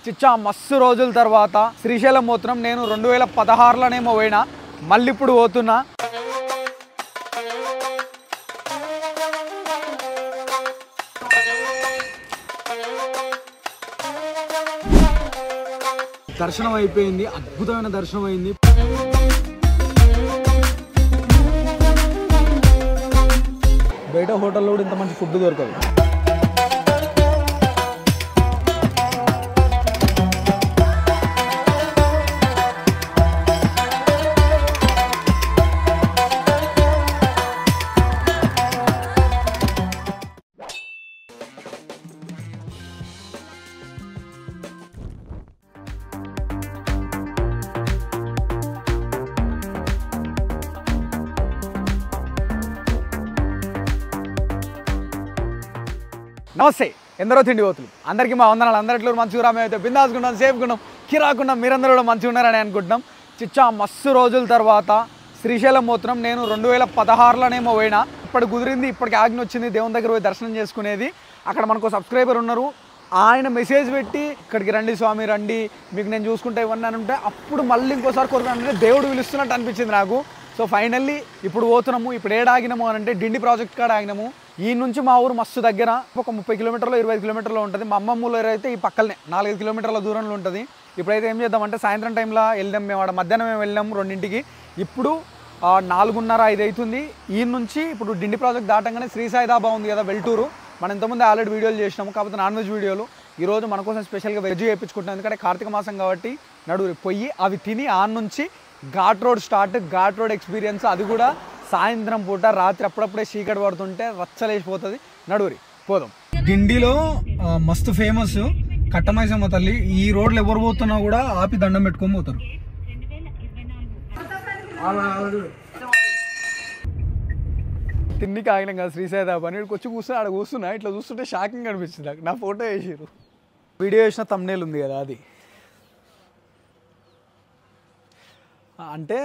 చిచ్చా మస్తు రోజుల తర్వాత శ్రీశైలం పోతున్నాం. నేను 2016లోనేమో పోయినా, మళ్ళీ ఇప్పుడు పోతున్నా. దర్శనం అయిపోయింది, అద్భుతమైన దర్శనం అయింది. బయట హోటల్లో కూడా ఇంత మంచి ఫుడ్ దొరకదు. నమస్తే, ఎందరో తిండి పోతులు అందరికీ మా వందనాలు. అందరిట్లో మంచిగా మేమైతే బిందాసుకున్నాం, సేఫ్గా కిరాకున్నాం. మీరందరూ కూడా మంచిగా ఉన్నారని అనుకుంటున్నాం. చిచ్చా మస్తు రోజుల తర్వాత శ్రీశైలం పోతున్నాం. నేను 2016లోనేమో పోయినా, ఇప్పటి కుదిరింది, ఇప్పటికి ఆజ్ఞ వచ్చింది దేవుని దగ్గర పోయి దర్శనం చేసుకునేది. అక్కడ మనకు సబ్స్క్రైబర్ ఉన్నారు, ఆయన మెసేజ్ పెట్టి ఇక్కడికి రండి స్వామి రండి, మీకు నేను చూసుకుంటే ఇవన్నీ అని ఉంటే అప్పుడు మళ్ళీ ఇంకోసారి కోరుకుంటే దేవుడు పిలుస్తున్నట్టు అనిపించింది నాకు. సో ఫైనల్లీ ఇప్పుడు పోతున్నాము. ఇప్పుడు ఏడ ఆగినాము అని అంటే డిండి ప్రాజెక్ట్ కాడ ఆగినాము. ఈ నుంచి మా ఊరు మస్తు దగ్గర, ఒక 30 కిలోమీటర్లు 25 కిలోమీటర్లో ఉంటుంది. మా అమ్మమ్మ ఊరు అయితే ఈ పక్కనే 4-5 కిలోమీటర్ల దూరంలో ఉంటుంది. ఇప్పుడైతే ఏం చేద్దామంటే సాయంత్రం టైంలో వెళ్దాం. మేము ఆడ మధ్యాహ్నం మేము వెళ్ళాము 2ంటికి. ఇప్పుడు 4:30-5 అవుతుంది. ఈ నుంచి ఇప్పుడు డిండి ప్రాజెక్ట్ దాటంగానే శ్రీసాయి దాబా ఉంది కదా, వెల్టూరు. మనం ఇంతకుముందు ఆల్రెడీ వీడియోలు చేసినాము, కాకపోతే నాన్ వెజ్ వీడియోలు. ఈరోజు మన కోసం స్పెషల్గా వెజ్ చేయించుకుంటున్నాం, ఎందుకంటే కార్తీక మాసం కాబట్టి. నడువురి పొయ్యి అవి తిని నుంచి ghat road start, ghat road experience. అది కూడా సాయంత్రం పూట, రాత్రి అప్పుడప్పుడే చీకటి పడుతుంటే రచ్చలేసిపోతుంది. నడువురి పోదాం. డిండిలో మస్తు ఫేమస్ కట్టమైసమ్మ తల్లి. ఈ రోడ్లు ఎవరు పోతున్నా కూడా ఆపి దండం పెట్టుకొని పోతారు. తిన్నికి ఆగినాం కదా శ్రీసాయి దాబా అని. వచ్చి కూర్చుని ఆడ కూర్చున్నా, ఇట్లా చూస్తుంటే షాకింగ్ అనిపించింది నాకు. నా ఫోటో వేసారు, వీడియో వేసిన థంబ్నెయిల్ ఉంది కదా అది. అంటే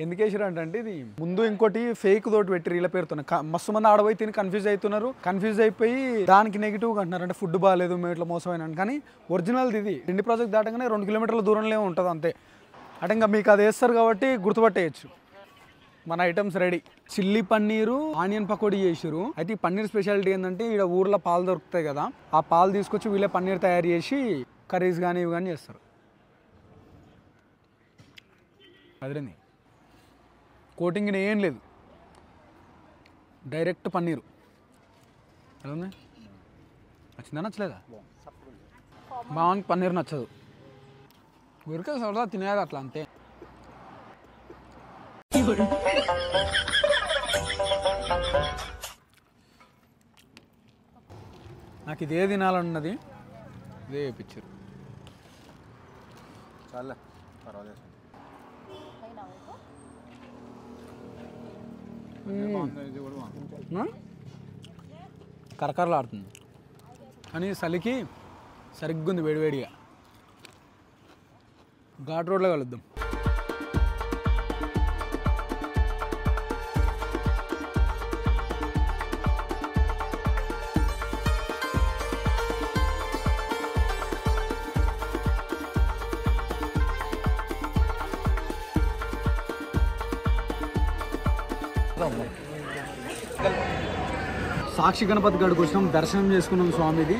ఎందుకు వేసారు అంటే ఇది ముందు ఇంకోటి ఫేక్ తోటి పెట్టి వీళ్ళ పేరుతున్నారు. మస్తు మంది ఆడపోయి తిని కన్ఫ్యూజ్ అవుతున్నారు. కన్ఫ్యూజ్ అయిపోయి దానికి నెగిటివ్గా అంటున్నారు, అంటే ఫుడ్ బాగాలేదు, మేము ఇట్లా మోసమైనా. కానీ ఒరిజినల్ది ఇది. డిండి ప్రాజెక్ట్ దాటగానే 2 కిలోమీటర్ల దూరంలో ఉంటుంది అంతే. అంటే ఇంకా మీకు అది వేస్తారు కాబట్టి గుర్తుపట్టేయచ్చు. మన items ready. Chilli paneer, onion pakodi చేసారు. అయితే ఈ పన్నీర్ స్పెషాలిటీ ఏంటంటే ఇక్కడ ఊర్లో పాలు దొరుకుతాయి కదా, ఆ పాలు తీసుకొచ్చి వీళ్ళే పన్నీర్ తయారు చేసి కర్రీస్ కానీ ఇవి కానీ చేస్తారు. అదేంది కోటింగ్ ఏం లేదు, డైరెక్ట్ పన్నీరు. ఎలా ఉంది? నచ్చిందా నచ్చలేదా? బాగుంది. పన్నీర్ నచ్చదు, ఊరికే సరదా తినేది అట్లా అంతే. నాకు ఇదే తినాలన్నది, ఇదే వేయించారు. చాలా పర్వాలేదు. కరకరలాడుతుంది కానీ చలికి సరిగ్గా ఉంది, వేడివేడిగా. ఘాట్ రోడ్లో కలుద్దాం. సాక్షి గణపతి గడికి వచ్చినాం, దర్శనం చేసుకున్నాం స్వామిది.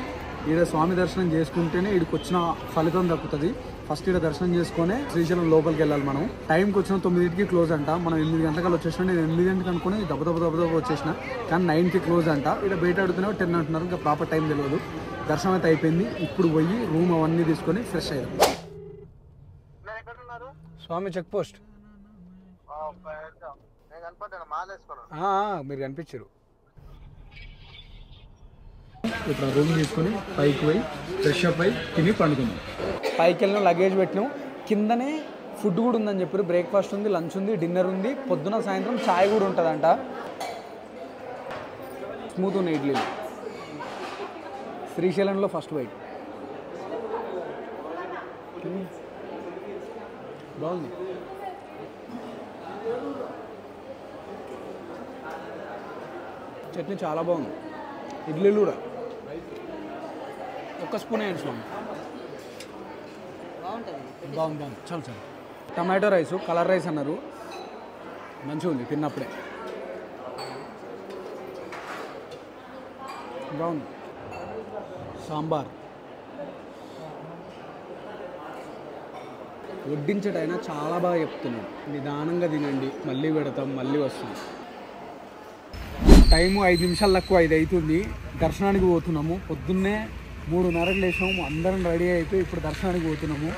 ఈడ స్వామి దర్శనం చేసుకుంటేనే ఈడికి వచ్చిన ఫలితం దక్కుతుంది. ఫస్ట్ ఈడ దర్శనం చేసుకునే శ్రీశైలం లోపలికి వెళ్ళాలి. మనం టైంకి వచ్చిన 9కి క్లోజ్ అంట. మనం 8 గంటలకు వచ్చేసిన. నేను 8 గంటలకు అనుకుని దెబ్బ వచ్చేసిన, కానీ 9కి క్లోజ్ అంట. ఇక్కడ బయట అడుగుతున్నా 10 అంటున్నారు, ఇంకా ప్రాపర్ టైం తెలియదు. దర్శనం అయితే అయిపోయింది. ఇప్పుడు పోయి రూమ్ అవన్నీ తీసుకొని ఫ్రెష్ అయ్యాం. స్వామి చెక్ పోస్ట్ మీరు కనిపించారు. ఇప్పుడు రూమ్ తీసుకొని పైకి పోయి ఫ్రెష్ అప్ అయి తిని పండుకున్నాం. పైకి వెళ్ళిన లగేజ్ పెట్టినాం. కిందనే ఫుడ్ కూడా ఉందని చెప్పారు. బ్రేక్ఫాస్ట్ ఉంది, లంచ్ ఉంది, డిన్నర్ ఉంది, పొద్దున సాయంత్రం ఛాయ్ కూడా ఉంటుందంట. స్మూత్ ఉన్నాయి ఇడ్లీలు. శ్రీశైలంలో ఫస్ట్ బైట్ బాగుంది. చట్నీ చాలా బాగుంది. ఇడ్లీలు కూడా ఒక్క స్పూన్ వేయండి స్వామి. బాగుంది చాలు చాలు. టమాటో రైసు కలర్ రైస్ అన్నారు, మంచిగా ఉంది తిన్నప్పుడే. బాగుంది. సాంబార్ వడ్డించటైనా చాలా బాగా చెప్తున్నాడు. నిదానంగా తినండి, మళ్ళీ పెడతాం, మళ్ళీ వస్తాం. టైము 5 నిమిషాలు తక్కువ 5 అవుతుంది. దర్శనానికి పోతున్నాము. పొద్దున్నే 3:30కి లేచాము, అందరం రెడీ అయిపోయి ఇప్పుడు దర్శనానికి పోతున్నాము.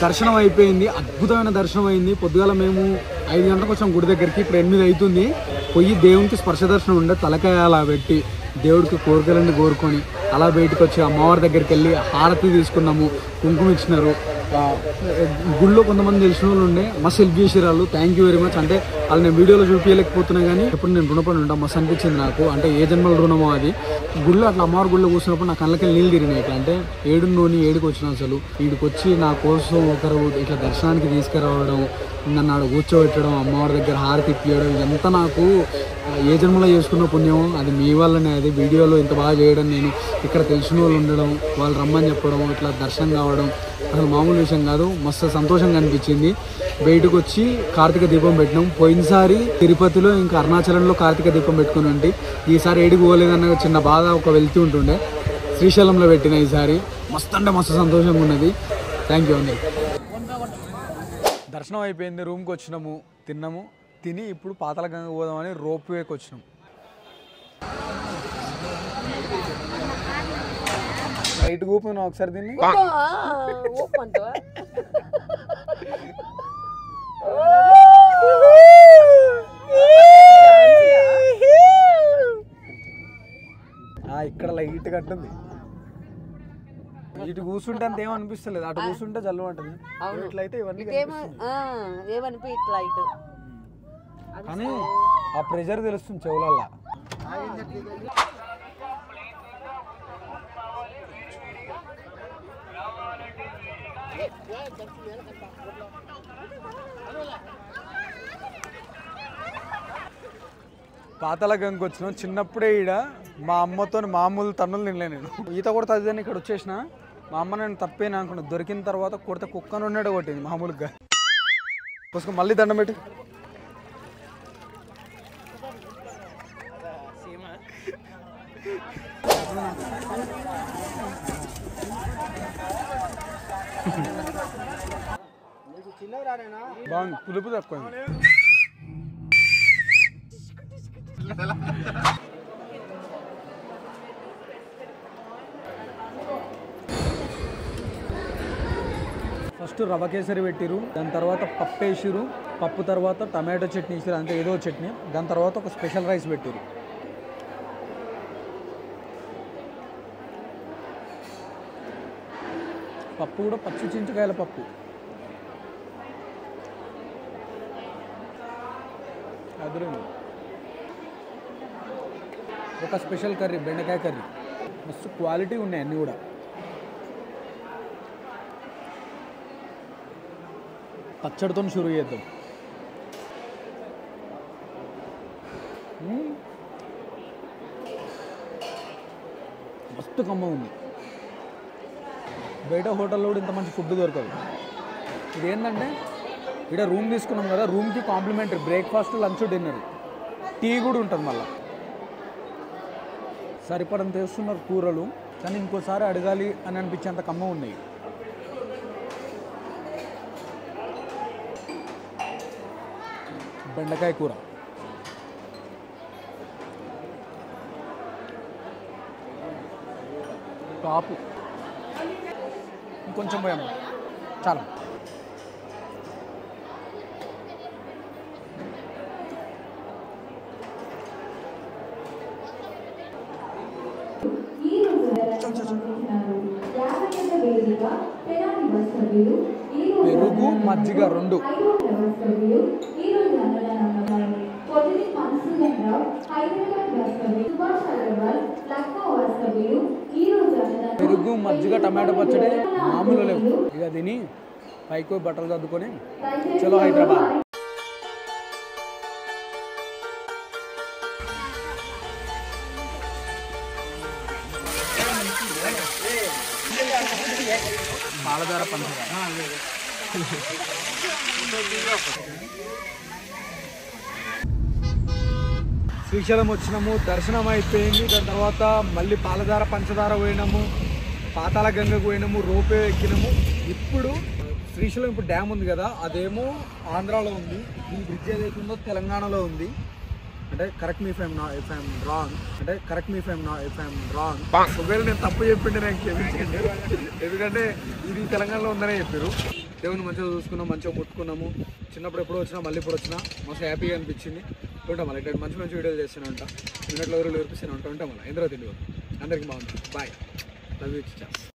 దర్శనం అయిపోయింది, అద్భుతమైన దర్శనం అయింది. పొద్దుగాల మేము 5 గంటలకు వచ్చాం గుడి దగ్గరికి, ఇప్పుడు 8 అవుతుంది. పోయి దేవునికి స్పర్శ దర్శనం ఉండే, తలకాయ అలా పెట్టి దేవుడికి కోరికలన్నీ కోరుకొని అలా బయటకు వచ్చి అమ్మవారి దగ్గరికి వెళ్ళి హారతి తీసుకున్నాము, కుంకుమ ఇచ్చినారు. గుళ్ళో కొంతమంది తెలిసిన వాళ్ళు ఉండే, మస్తు హెల్ప్ చేసారు వాళ్ళు. Thank you very much. అంటే వాళ్ళు నేను వీడియోలో చూపించలేకపోతున్నా కానీ ఇప్పుడు నేను రుణపడి ఉంటాను. మస్తు అనిపించింది నాకు, అంటే ఏ జన్మల రుణమో అది. గుళ్ళో అట్లా అమ్మవారి గుళ్ళో కూర్చున్నప్పుడు నా కళ్ళకి నీళ్ళు తిరిగినాయి. ఇట్లా అంటే ఏడుకి వచ్చిన అసలు వీడికి వచ్చి నా కోసం ఒకరు ఇట్లా దర్శనానికి తీసుకురావడం, నన్ను ఆడ కూర్చోబెట్టడం, అమ్మవారి దగ్గర హారతి ఇప్పించడం, ఇదంతా నాకు ఏ జన్మలో చేసుకున్న పుణ్యం. అది మీ వల్లనే. అది వీడియోలో ఇంత బాగా చేయడం, నేను ఇక్కడ తెలిసిన వాళ్ళు ఉండడం, వాళ్ళు రమ్మని చెప్పడం, ఇట్లా దర్శనం కావడం అసలు మామూలు విషయం కాదు. మస్తు సంతోషంగా అనిపించింది. బయటకు వచ్చి కార్తీక దీపం పెట్టినాం. పోయినసారి తిరుపతిలో ఇంకా అరుణాచలంలో కార్తీక దీపం పెట్టుకుని ఉంటే ఈసారి ఏడికి పోలేదన్న చిన్న బాధ ఒక వెళ్తూ ఉంటుండే. శ్రీశైలంలో పెట్టిన ఈసారి మస్తు అంటే మస్తు సంతోషంగా ఉన్నది. థ్యాంక్ యూ అండి. దర్శనం అయిపోయింది, రూమ్కి వచ్చినాము, తిన్నాము. తిని ఇప్పుడు పాతాళగంగ పోదామని రోప్ వేకి వచ్చినాం. రైట్ కూపున్నా ఒకసారి దీన్ని. ఇక్కడ లైట్ కట్టుంది. ఇటు కూర్చుంటే అంత ఏమనిపిస్తలేదు, అటు కూర్చుంటే జల్లు అంటుంది. ఇట్లయితే ఇవన్నీ కానీ ఆ ప్రెషర్ తెలుస్తుంది చెవులల్లా. పాతాళగంగకి వచ్చినాం. చిన్నప్పుడే ఈడ మా అమ్మతో మామూలు తన్నులు తినలే. నేను ఈత కొడితే అదని ఇక్కడ వచ్చేసిన. మా అమ్మ నేను తప్పేనా అనుకున్నా. దొరికిన తర్వాత కొడితే కుక్కను ఉన్నాడే కొట్టింది మామూలుగా. కోసం మళ్ళీ దండం పెట్టి బాగుంది. పులుపు తక్కువ. ఫస్ట్ రవ కేసరి పెట్టిరు, దాని తర్వాత పప్పు వేసిరు, పప్పు తర్వాత టమాటో చట్నీ వేసిరు, అంతే ఏదో చట్నీ. దాని తర్వాత ఒక స్పెషల్ రైస్ పెట్టిరు. పప్పు కూడా పచ్చి చింతకాయల పప్పు. అదిరింది. ఒక స్పెషల్ కర్రీ, బెండకాయ కర్రీ. మస్తు క్వాలిటీ ఉన్నాయి అన్నీ కూడా. పచ్చడితో షురూ చేద్దాం. మస్తు కమ్మ ఉంది. బయట హోటల్లో కూడా ఇంత మంచి ఫుడ్ దొరకదు. ఇదేంటంటే ఇక్కడ రూమ్ తీసుకున్నాం కదా, రూమ్కి complimentary breakfast, lunch, dinner, tea కూడా ఉంటుంది. మళ్ళీ సరిపడంత వేస్తున్నారు కూరలు, కానీ ఇంకోసారి అడగాలి అని అనిపించేంత కమ్మ ఉన్నాయి. బెండకాయ కూర, కాపు, ఇంకొంచెం పోయాము చాలా. పెరుగు మజ్జిగ 2. పెరుగు మజ్జిగ టమాటో పచ్చడి మామూలు లేవు. ఇక తిని పైకి బట్టలు సర్దుకొని చలో హైదరాబాద్. పాలధార పంచదార శ్రీశైలం వచ్చినాము, దర్శనం అయిపోయింది. దాని తర్వాత మళ్ళీ పాలధార పంచదార పోయినాము, పాతాళ గంగకు పోయినాము, రోపే ఎక్కినాము. ఇప్పుడు శ్రీశైలం ఇప్పుడు డ్యామ్ ఉంది కదా, అదేమో ఆంధ్రాలో ఉంది. ఈ బ్రిడ్జ్ ఏదైతే ఉందో తెలంగాణలో ఉంది. అంటే correct me if I'm wrong. ఒకవేళ నేను తప్పు చెప్పిండే నాకు క్షమించండి, ఎందుకంటే ఇది తెలంగాణలో ఉందనే చెప్పారు. దేవుని మంచిగా చూసుకున్నాం, మంచిగా ముట్టుకున్నాము. చిన్నప్పుడు ఎప్పుడు వచ్చినా మళ్ళీ ఇప్పుడు వచ్చినా మస్తు హ్యాపీగా అనిపించింది. ఉంటాం మళ్ళీ ఇట్లా మంచి మంచి వీడియోలు చేస్తూనే ఉంటాం. మినిట్లో ఎవరు నేర్పిస్తూనే ఉంటాం. మళ్ళీ ఎందరో తిండి అందరికీ బాగుంది. Bye, love you.